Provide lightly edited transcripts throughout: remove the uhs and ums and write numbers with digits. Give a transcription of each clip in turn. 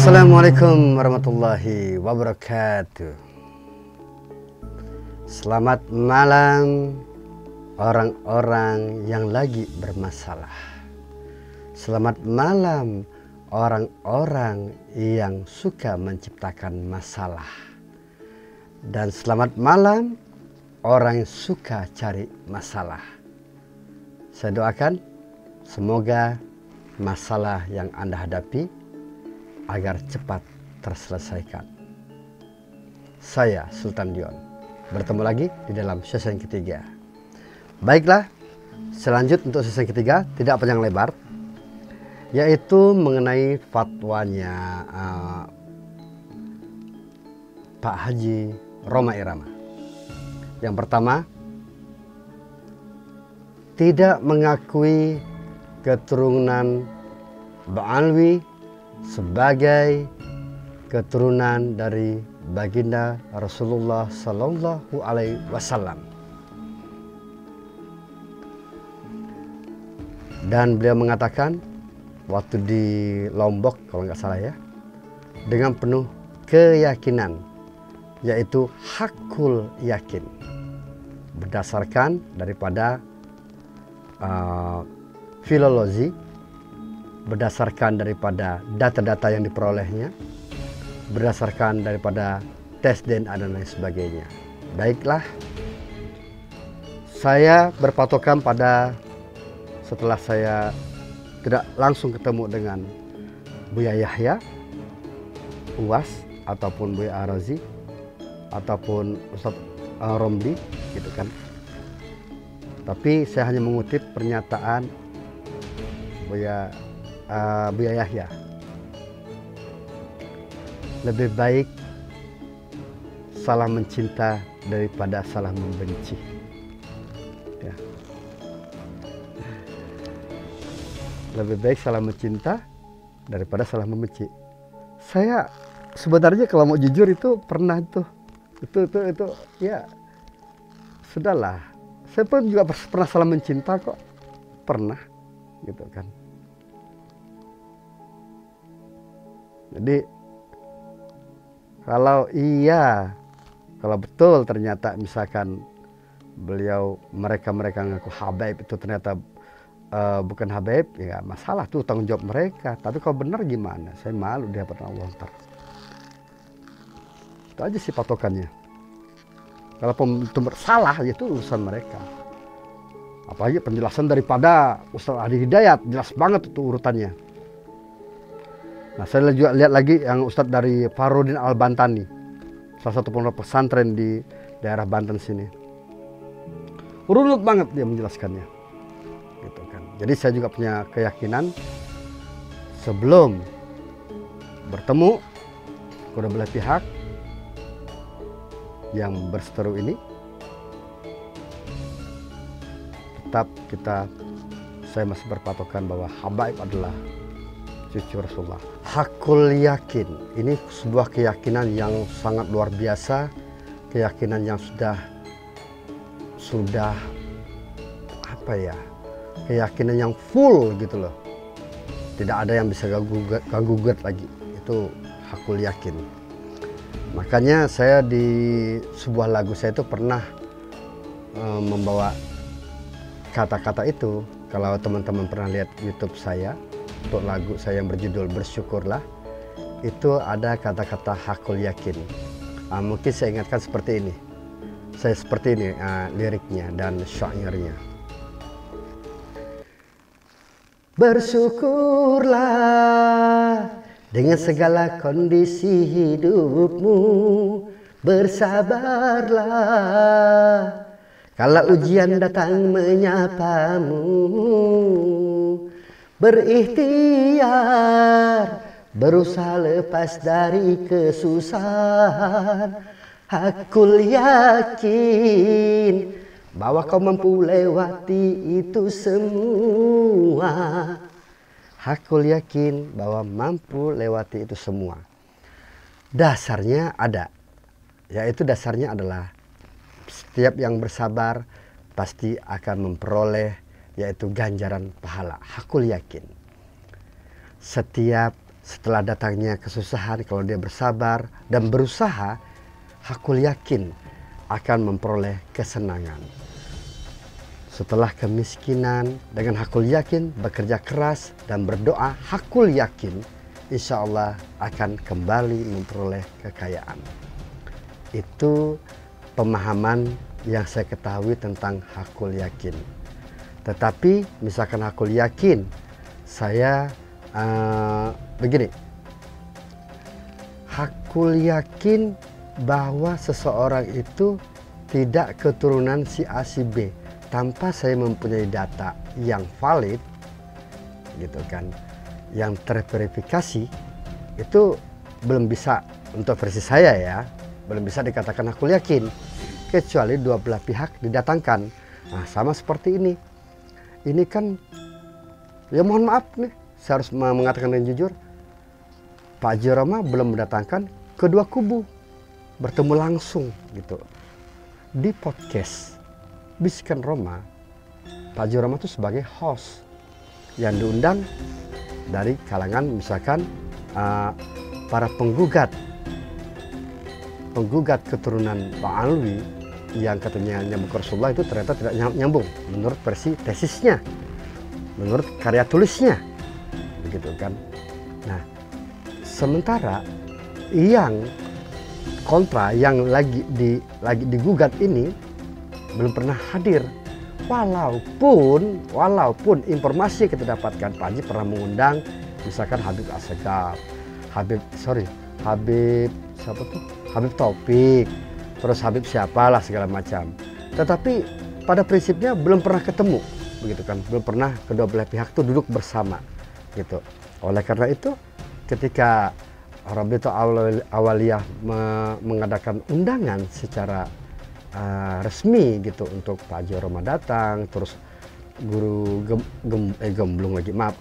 Assalamualaikum warahmatullahi wabarakatuh. Selamat malam orang-orang yang lagi bermasalah. Selamat malam orang-orang yang suka menciptakan masalah. Dan selamat malam orang yang suka cari masalah. Saya doakan semoga masalah yang Anda hadapi agar cepat terselesaikan. Saya Sultan Dion, bertemu lagi di dalam sesi yang ketiga. Baiklah, selanjut untuk sesi yang ketiga tidak panjang lebar, yaitu mengenai fatwanya Pak Haji Rhoma Irama. Yang pertama, tidak mengakui keturunan Ba'alwi sebagai keturunan dari baginda Rasulullah Sallallahu Alaihi Wasallam. Dan beliau mengatakan waktu di Lombok kalau nggak salah ya, dengan penuh keyakinan, yaitu hakul yakin, berdasarkan daripada filologi, berdasarkan daripada data-data yang diperolehnya, berdasarkan daripada tes DNA dan lain sebagainya. Baiklah, saya berpatokan pada setelah saya tidak langsung ketemu dengan Buya Yahya, UAS, ataupun Buya Arazi, ataupun Ustadz Romli, gitu kan. Tapi saya hanya mengutip pernyataan Buya Yahya. Lebih baik salah mencinta daripada salah membenci. Ya. Lebih baik salah mencinta daripada salah membenci. Saya sebenarnya kalau mau jujur itu pernah itu ya sudahlah. Saya pun juga pernah salah mencinta kok, pernah gitu kan. Jadi kalau betul ternyata misalkan mereka ngaku habaib itu ternyata bukan habaib, ya masalah tuh, tanggung jawab mereka. Tapi kalau benar gimana? Saya malu di hadapan Allah ntar. Itu aja sih patokannya. Kalau itu bersalah itu urusan mereka. Apalagi penjelasan daripada Ustaz Adi Hidayat, jelas banget itu urutannya. Nah, saya juga lihat lagi yang Ustadz dari Farudin Al-Bantani, salah satu pondok pesantren di daerah Banten sini. Runut banget dia menjelaskannya, gitu kan. Jadi saya juga punya keyakinan sebelum bertemu kedua belah pihak yang berseteru ini, tetap saya masih berpatokan bahwa habaib adalah cucu Rasulullah. Hakul yakin, ini sebuah keyakinan yang sangat luar biasa, keyakinan yang sudah apa ya, keyakinan yang full gitu loh. Tidak ada yang bisa ganggu gugat lagi. Itu hakul yakin. Makanya saya di sebuah lagu saya itu pernah membawa kata-kata itu. Kalau teman-teman pernah lihat YouTube saya, untuk lagu saya yang berjudul Bersyukurlah, itu ada kata-kata hakul yakin. Mungkin saya ingatkan seperti ini. Saya seperti ini liriknya dan syairnya. Bersyukurlah dengan segala kondisi hidupmu, bersabarlah kalau ujian datang menyapamu, berikhtiar berusaha lepas dari kesusahan. Hakul yakin bahwa kau mampu lewati itu semua. Hakul yakin bahwa mampu lewati itu semua. Dasarnya ada, yaitu dasarnya adalah setiap yang bersabar pasti akan memperoleh yaitu ganjaran pahala. Hakul yakin. Setiap setelah datangnya kesusahan, kalau dia bersabar dan berusaha, hakul yakin akan memperoleh kesenangan. Setelah kemiskinan, dengan hakul yakin bekerja keras dan berdoa, hakul yakin insya Allah akan kembali memperoleh kekayaan. Itu pemahaman yang saya ketahui tentang hakul yakin. Tetapi misalkan hakul yakin, saya begini, hakul yakin bahwa seseorang itu tidak keturunan si A si B tanpa saya mempunyai data yang valid, gitu kan, yang terverifikasi, itu belum bisa, untuk versi saya ya, belum bisa dikatakan hakul yakin, kecuali dua belah pihak didatangkan. Nah, sama seperti ini kan, ya mohon maaf nih, saya harus mengatakan dengan jujur, Pak Haji Roma belum mendatangkan kedua kubu bertemu langsung gitu di podcast Bisikan Roma. Pak Haji Roma itu sebagai host yang diundang dari kalangan misalkan para penggugat keturunan Pak Alwi yang katanya nyambung ke Rasulullah, itu ternyata tidak nyambung menurut versi tesisnya, menurut karya tulisnya, begitu kan. Nah, sementara yang kontra, yang lagi digugat ini belum pernah hadir, walaupun informasi yang kita dapatkan, Pak Haji pernah mengundang misalkan Habib Assegaf, Habib Taufik, terus Habib siapalah segala macam. Tetapi pada prinsipnya belum pernah ketemu, begitu kan, belum pernah kedua belah pihak itu duduk bersama, gitu. Oleh karena itu, ketika Rabi'ah Awaliyah mengadakan undangan secara resmi gitu untuk Pak Haji Roma datang, terus guru gemblung lagi, maaf,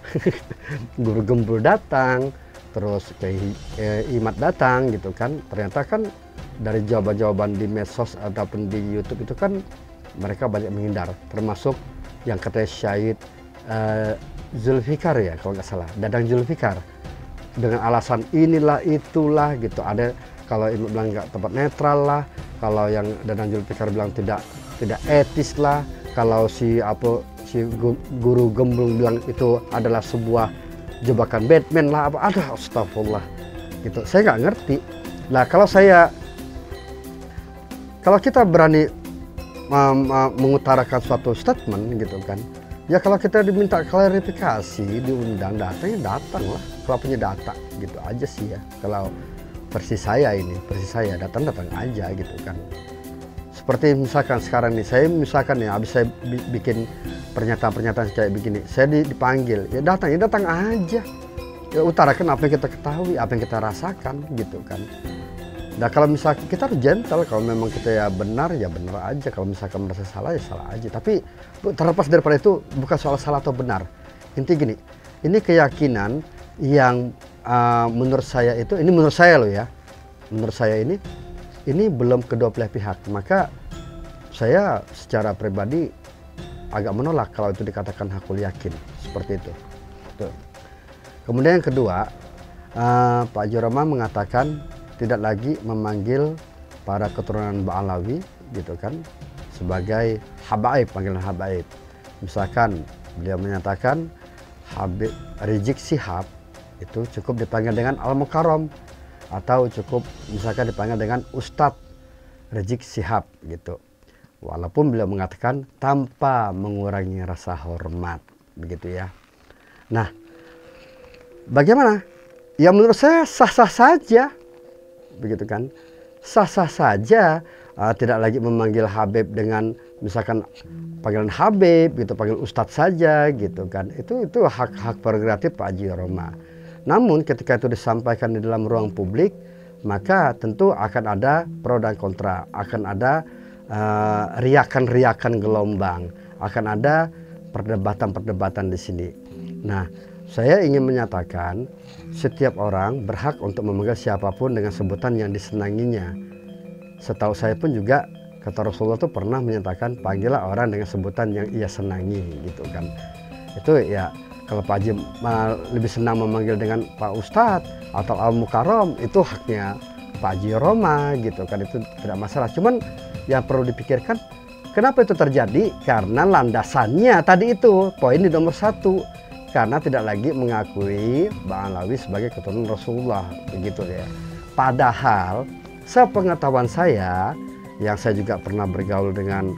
guru gembul datang, terus Imat datang, gitu kan. Ternyata kan dari jawaban-jawaban di medsos ataupun di YouTube itu kan mereka banyak menghindar, termasuk yang katanya Syahid Zulfikar ya kalau nggak salah, Dadang Zulfikar, dengan alasan inilah itulah gitu. Ada kalau Imat bilang nggak tempat netral lah, kalau yang Dadang Zulfikar bilang tidak etis lah, kalau si guru gemblung bilang itu adalah sebuah jebakan Batman lah, apa ada, astagfirullah gitu. Saya nggak ngerti. Nah, kalau kita berani mengutarakan suatu statement gitu kan, ya kalau kita diminta klarifikasi, diundang, datang lah, kalau punya data gitu aja sih ya. Kalau versi saya datang aja gitu kan. Seperti misalkan sekarang nih, saya misalkan ya habis saya bikin pernyataan kayak begini, saya dipanggil, ya datang aja, ya utarakan apa yang kita ketahui, apa yang kita rasakan gitu kan. Nah, kalau misalkan kita gentle, kalau memang kita ya benar aja, kalau misalkan merasa salah ya salah aja. Tapi terlepas daripada itu, bukan soal salah atau benar, inti gini, ini keyakinan yang menurut saya itu, ini menurut saya loh ya, menurut saya ini belum kedua belah pihak. Maka saya secara pribadi agak menolak kalau itu dikatakan hakul yakin seperti itu. Tuh. Kemudian yang kedua, Pak Haji Roma mengatakan tidak lagi memanggil para keturunan Ba'alawi gitu kan sebagai habaib, panggilan habaib. Misalkan beliau menyatakan Habib Rizik Syihab itu cukup dipanggil dengan Al-Mukarram, atau cukup misalkan dipanggil dengan Ustadz Rizik Syihab gitu. Walaupun beliau mengatakan tanpa mengurangi rasa hormat, begitu ya. Nah, bagaimana? Ya menurut saya sah-sah saja, begitu kan. Sah-sah saja, tidak lagi memanggil Habib dengan misalkan panggilan Habib gitu, panggil Ustadz saja gitu kan. Itu hak prerogatif Pak Haji Roma. Namun ketika itu disampaikan di dalam ruang publik, maka tentu akan ada pro dan kontra, akan ada riakan-riakan gelombang, akan ada perdebatan-perdebatan di sini. Nah, saya ingin menyatakan setiap orang berhak untuk memanggil siapapun dengan sebutan yang disenanginya. Setahu saya pun juga kata Rasulullah itu pernah menyatakan panggillah orang dengan sebutan yang ia senangi gitu kan. Itu ya Kalau Pak Haji lebih senang memanggil dengan Pak Ustadz atau Al Mukarram, itu haknya Pak Haji Roma gitu kan, itu tidak masalah. Cuman yang perlu dipikirkan, kenapa itu terjadi? Karena landasannya tadi itu, poin di nomor 1, karena tidak lagi mengakui Bang Alawi sebagai keturunan Rasulullah, begitu ya. Padahal sepengetahuan saya, yang saya juga pernah bergaul dengan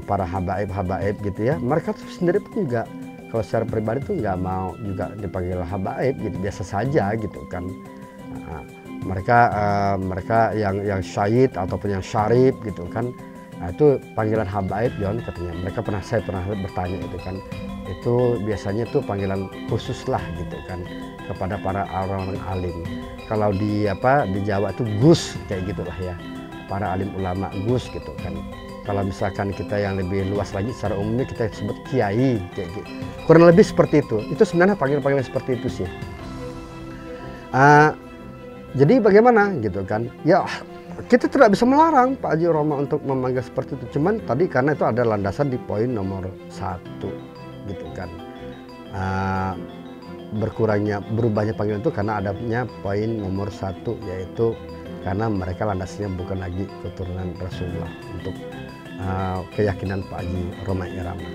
para habaib gitu ya, mereka sendiri pun juga kalau secara pribadi tuh nggak mau juga dipanggil habaib gitu, biasa saja gitu kan. Mereka yang syahid ataupun yang syarif gitu kan, itu panggilan habaib John katanya. Saya pernah bertanya itu kan, itu biasanya tuh panggilan khusus lah gitu kan kepada para orang-orang alim. Kalau di Jawa itu Gus kayak gitulah ya, para alim ulama Gus gitu kan. Kalau misalkan kita yang lebih luas lagi, secara umumnya kita sebut kiai kayak gitu. Kurang lebih seperti itu. Itu sebenarnya panggilan-panggilan seperti itu sih. Jadi bagaimana gitu kan? Ya kita tidak bisa melarang Pak Haji Roma untuk memanggil seperti itu. Cuman tadi karena itu ada landasan di poin nomor 1 gitu kan. Berubahnya panggilan itu karena adanya poin nomor 1, yaitu karena mereka landasnya bukan lagi keturunan Rasulullah untuk keyakinan Pak Haji Roma Irama.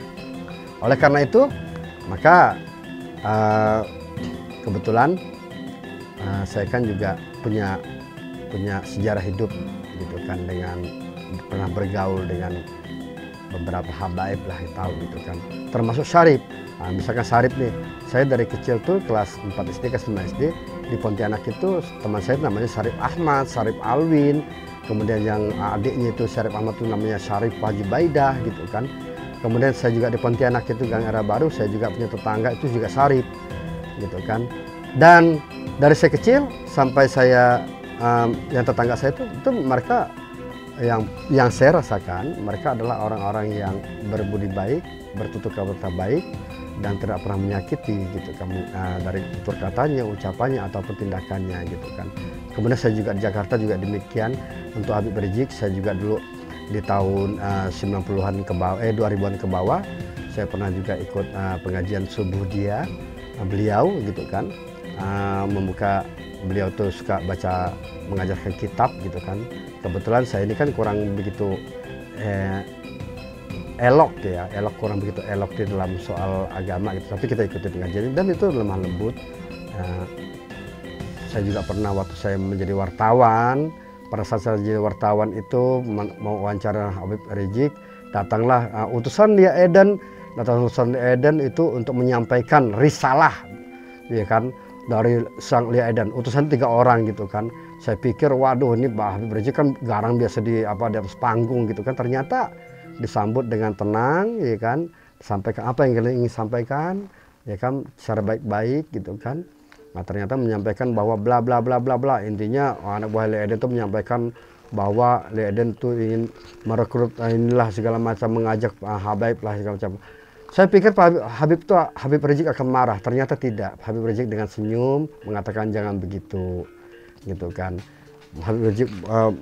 Oleh karena itu, maka kebetulan saya kan juga punya sejarah hidup gitu kan, dengan pernah bergaul dengan beberapa habaib lah, tahu gitu kan, termasuk syarif. Misalkan syarif nih, saya dari kecil tuh kelas 4 SD, kelas 5 SD di Pontianak itu teman saya namanya Syarif Ahmad, Syarif Alwin, kemudian yang adiknya itu Syarif Ahmad itu namanya Syarif Haji Baidah gitu kan. Kemudian saya juga di Pontianak itu Gang Era Baru, saya juga punya tetangga itu juga syarif gitu kan. Dan dari saya kecil sampai saya yang tetangga saya itu mereka yang saya rasakan, mereka adalah orang-orang yang berbudi baik, bertutur kata baik, dan tidak pernah menyakiti gitu kan, dari tutur katanya, ucapannya ataupun tindakannya gitu kan. Kemudian saya juga di Jakarta juga demikian. Untuk Habib Rizik saya juga dulu di tahun 90-an ke bawah, 2000-an ke bawah, saya pernah juga ikut pengajian subuh beliau gitu kan. Beliau tuh suka mengajarkan kitab gitu kan. Kebetulan saya ini kan kurang begitu kurang begitu elok di dalam soal agama gitu, tapi kita ikuti pengajian dan itu lemah lembut. Saya juga pernah waktu saya menjadi wartawan, pada saat saya jadi wartawan itu mau wawancara Habib Rizik, datanglah utusan Lia Eden itu untuk menyampaikan risalah ya kan, dari sang Lia Eden, utusan 3 orang gitu kan. Saya pikir waduh, ini Pak Habib Rizik kan garang biasa di atas panggung gitu kan, ternyata disambut dengan tenang ya kan, sampaikan apa yang kalian ingin sampaikan ya kan, secara baik-baik gitu kan. Nah ternyata menyampaikan bahwa bla bla bla bla bla, intinya anak buah Lia Eden itu menyampaikan bahwa Lia Eden itu ingin merekrut inilah segala macam, mengajak habaib lah segala macam. Saya pikir Habib Rizik akan marah, ternyata tidak. Habib Rizik dengan senyum mengatakan jangan begitu gitu kan. Habib Rizik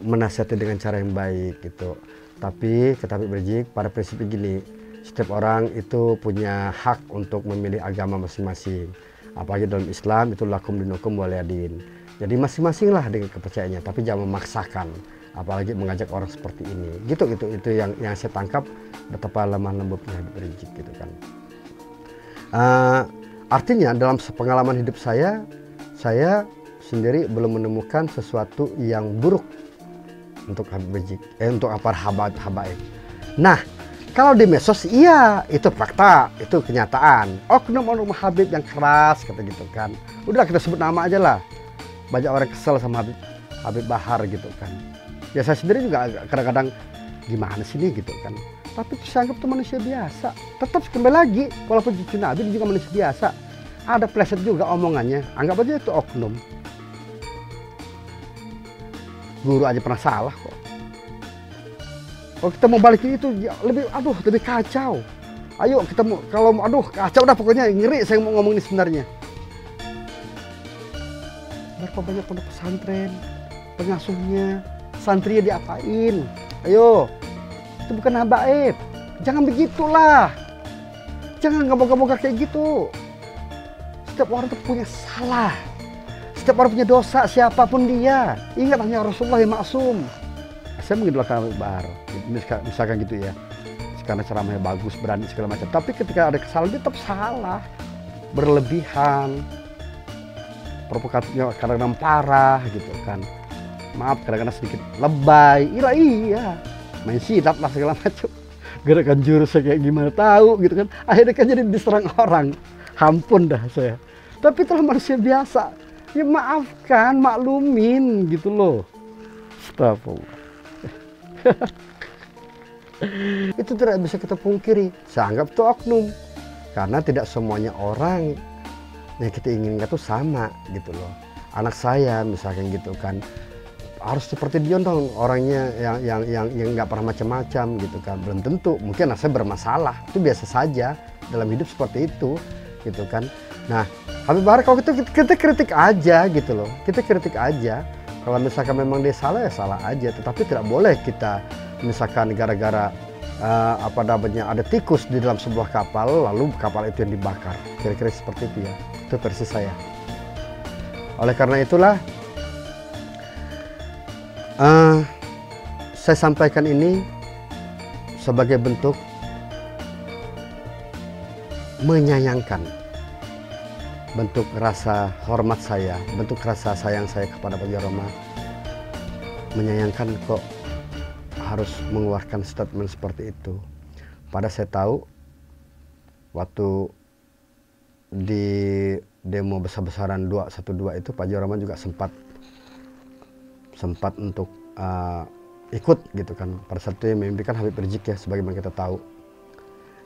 menasihati dengan cara yang baik gitu. Tapi kata Habib Rizik, pada prinsipnya gini, setiap orang itu punya hak untuk memilih agama masing-masing. Apalagi dalam Islam itu lakum dinukum waliyadin. Jadi masing-masing lah dengan kepercayaannya, tapi jangan memaksakan. Apalagi mengajak orang seperti ini. Gitu itu yang saya tangkap betapa lemah lembutnya Habib Rizik gitu kan. Artinya dalam pengalaman hidup saya sendiri belum menemukan sesuatu yang buruk untuk Habib Rizik, untuk para habaib. Nah, kalau di medsos iya, itu fakta, itu kenyataan. Oknum Habib yang keras kata gitu kan. Udah kita sebut nama aja lah. Banyak orang kesel sama Habib Bahar gitu kan. Ya saya sendiri juga kadang-kadang gimana sih nih gitu kan. Tapi saya anggap itu manusia biasa. Tetap kembali lagi, walaupun cucu Nabi juga manusia biasa. Ada pleset juga omongannya. Anggap aja itu oknum. Guru aja pernah salah kok. Kalau kita mau balikin itu ya lebih kacau. Ayo kita mau, kalau kacau dah pokoknya, ngeri saya mau ngomong ini sebenarnya. Berapa banyak pondok pesantren, pengasuhnya, santrinya diapain? Ayo, itu bukan habaib. Jangan begitulah. Jangan gabung-gabung kayak gitu. setiap orang itu punya salah. Setiap orang punya dosa, siapapun dia. Ingat hanya Rasulullah yang maksum. Saya mengidolakan Habib Bahar, misalkan gitu ya. Karena ceramahnya bagus, berani segala macam. Tapi ketika ada kesalahan dia tetap salah. Berlebihan. Provokatifnya kadang-kadang parah gitu kan. Maaf kadang-kadang sedikit lebay. Iya. Main sidat lah segala macam. Gerakan jurusnya kayak gimana tahu gitu kan. Akhirnya kan jadi diserang orang. Ampun dah saya. Tapi itulah manusia biasa. Ya maafkan, maklumin gitu loh. Astagfirullah. Itu tidak bisa kita pungkiri. Saya anggap itu oknum. Karena tidak semuanya orang yang kita inginkan itu sama gitu loh. Anak saya misalkan gitu kan, harus seperti dia dong, orangnya yang nggak pernah macam-macam gitu kan. Belum tentu, mungkin anak saya bermasalah. Itu biasa saja dalam hidup seperti itu gitu kan. Nah, Habib Bahar kalau gitu kita kritik aja gitu loh. Kita kritik aja. Kalau misalkan memang dia salah ya salah aja. Tetapi tidak boleh kita misalkan gara-gara ada tikus di dalam sebuah kapal lalu kapal itu yang dibakar. Kira-kira seperti itu ya. Itu versi saya. Oleh karena itulah saya sampaikan ini sebagai bentuk menyayangkan, bentuk rasa hormat saya, bentuk rasa sayang saya kepada Pak Roma. Menyayangkan kok harus mengeluarkan statement seperti itu. Padahal saya tahu waktu di demo besar-besaran 212 itu Pak Roma juga sempat untuk ikut gitu kan. Pada saat itu yang memimpikan Habib Rizik ya, sebagaimana kita tahu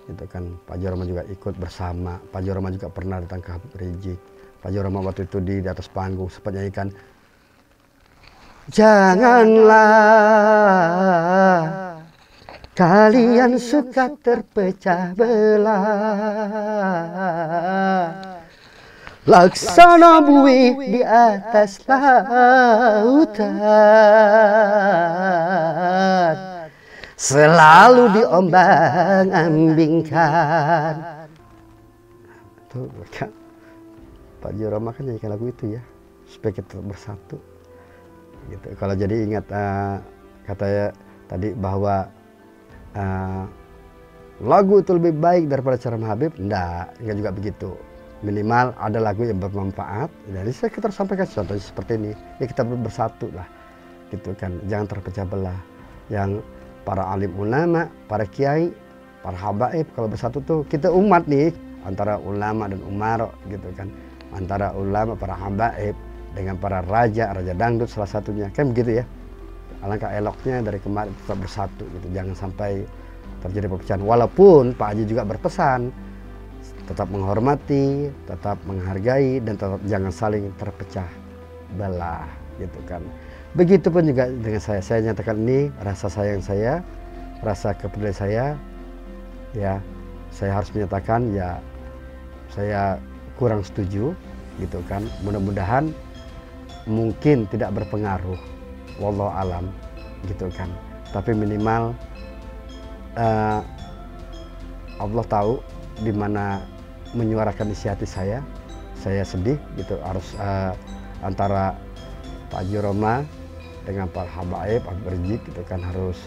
gitu kan. Pak Roma juga ikut bersama. Pak Roma juga pernah datang ke Habib Rizik. Pak Roma waktu itu di atas panggung sempat nyanyikan, janganlah kalian suka terpecah belah, laksana buih di atas lautan, selalu diombang-ambingkan. Tuh kan Pak Roma kan nyanyikan lagu itu ya, supaya kita tetap bersatu. Gitu. Kalau jadi ingat katanya tadi bahwa lagu itu lebih baik daripada ceramah Habib, enggak juga begitu. Minimal ada lagu yang bermanfaat. Jadi kita sampaikan contohnya seperti ini, ya kita bersatu lah, gitu kan. Jangan terpecah belah. Yang para alim ulama, para kiai, para habaib kalau bersatu tuh kita umat nih, antara ulama dan umaro gitu kan, antara ulama para habaib dengan para raja dangdut salah satunya, kan begitu ya. Alangkah eloknya dari kemarin tetap bersatu gitu, jangan sampai terjadi perpecahan. Walaupun Pak Haji juga berpesan tetap menghormati, tetap menghargai, dan tetap jangan saling terpecah belah gitu kan. Begitupun juga dengan saya nyatakan ini rasa sayang saya, rasa kepedulian saya, ya saya harus menyatakan ya saya kurang setuju gitu kan. Mudah-mudahan mungkin tidak berpengaruh, wallahu alam gitu kan. Tapi minimal Allah tahu di mana menyuarakan isi hati saya sedih gitu. Harus antara Pak Roma dengan Pak Habaib, Habib Rizik gitu kan, harus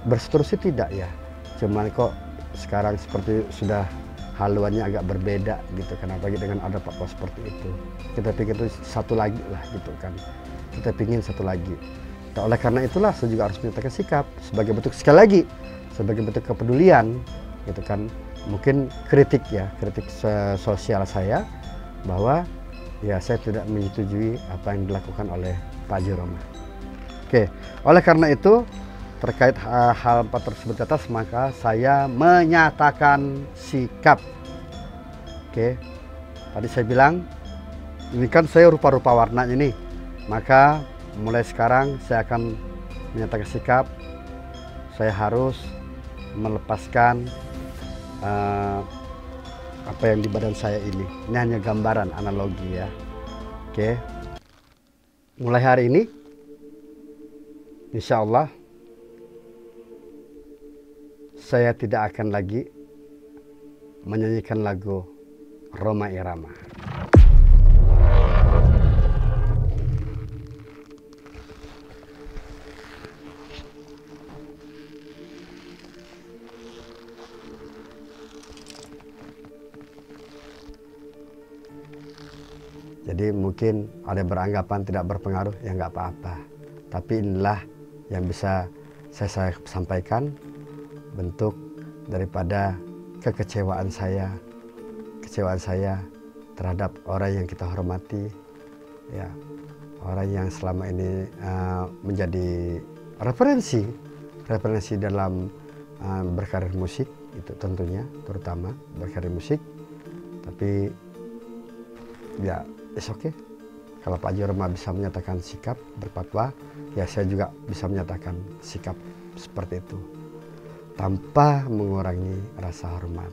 berseterusnya tidak ya. Cuman kok sekarang seperti sudah haluannya agak berbeda gitu kan, apalagi dengan ada fatwa seperti itu. Kita pikir itu satu lagi lah gitu kan, kita pingin satu lagi. Nah, oleh karena itulah saya juga harus menyatakan sikap sebagai bentuk, sekali lagi sebagai bentuk kepedulian gitu kan. Mungkin kritik ya, kritik sosial saya bahwa ya saya tidak menyetujui apa yang dilakukan oleh Pak Roma. Oke, oleh karena itu terkait hal 4 tersebut atas, maka saya menyatakan sikap. Oke, tadi saya bilang ini kan saya rupa-rupa warnanya nih, maka mulai sekarang saya akan menyatakan sikap. Saya harus melepaskan apa yang di badan saya ini. Ini hanya gambaran analogi ya. Oke, mulai hari ini insya Allah saya tidak akan lagi menyanyikan lagu Rhoma Irama. Jadi mungkin ada yang beranggapan tidak berpengaruh, ya nggak apa-apa. Tapi inilah yang bisa saya sampaikan, bentuk daripada kekecewaan saya terhadap orang yang kita hormati, ya, orang yang selama ini menjadi referensi dalam berkarir musik, itu tentunya terutama berkarir musik. Tapi ya it's okay. Kalau Pak Haji Roma bisa menyatakan sikap berfatwa, ya saya juga bisa menyatakan sikap seperti itu tanpa mengurangi rasa hormat.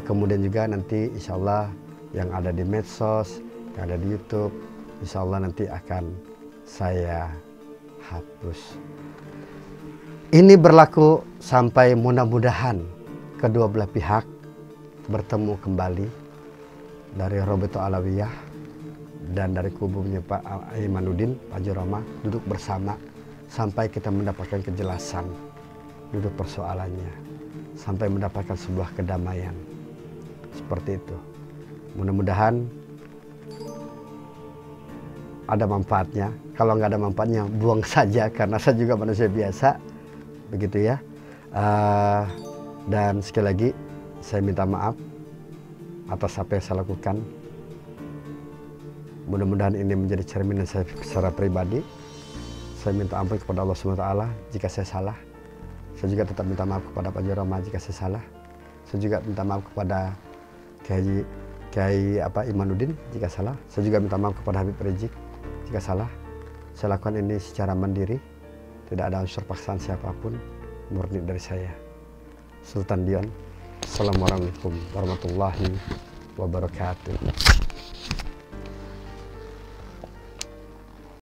Kemudian juga nanti insya Allah yang ada di medsos, yang ada di YouTube, insya Allah nanti akan saya hapus. Ini berlaku sampai mudah-mudahan kedua belah pihak bertemu kembali, dari Robeto Alawiyah dan dari kubunya Pak Imanuddin, Pak Haji Roma, duduk bersama sampai kita mendapatkan kejelasan duduk persoalannya, sampai mendapatkan sebuah kedamaian. Seperti itu. Mudah-mudahan ada manfaatnya. Kalau nggak ada manfaatnya, buang saja, karena saya juga manusia biasa, begitu ya. Dan sekali lagi saya minta maaf atas apa yang saya lakukan. Mudah-mudahan ini menjadi cerminan saya secara pribadi. Saya minta ampun kepada Allah SWT jika saya salah. Saya juga tetap minta maaf kepada Pak Haji Roma jika saya salah. Saya juga minta maaf kepada Kiai Imanuddin jika salah. Saya juga minta maaf kepada Habib Rizik jika salah. Saya lakukan ini secara mandiri, tidak ada unsur paksaan siapapun, murni dari saya. Sultan Dion. Assalamualaikum warahmatullahi wabarakatuh.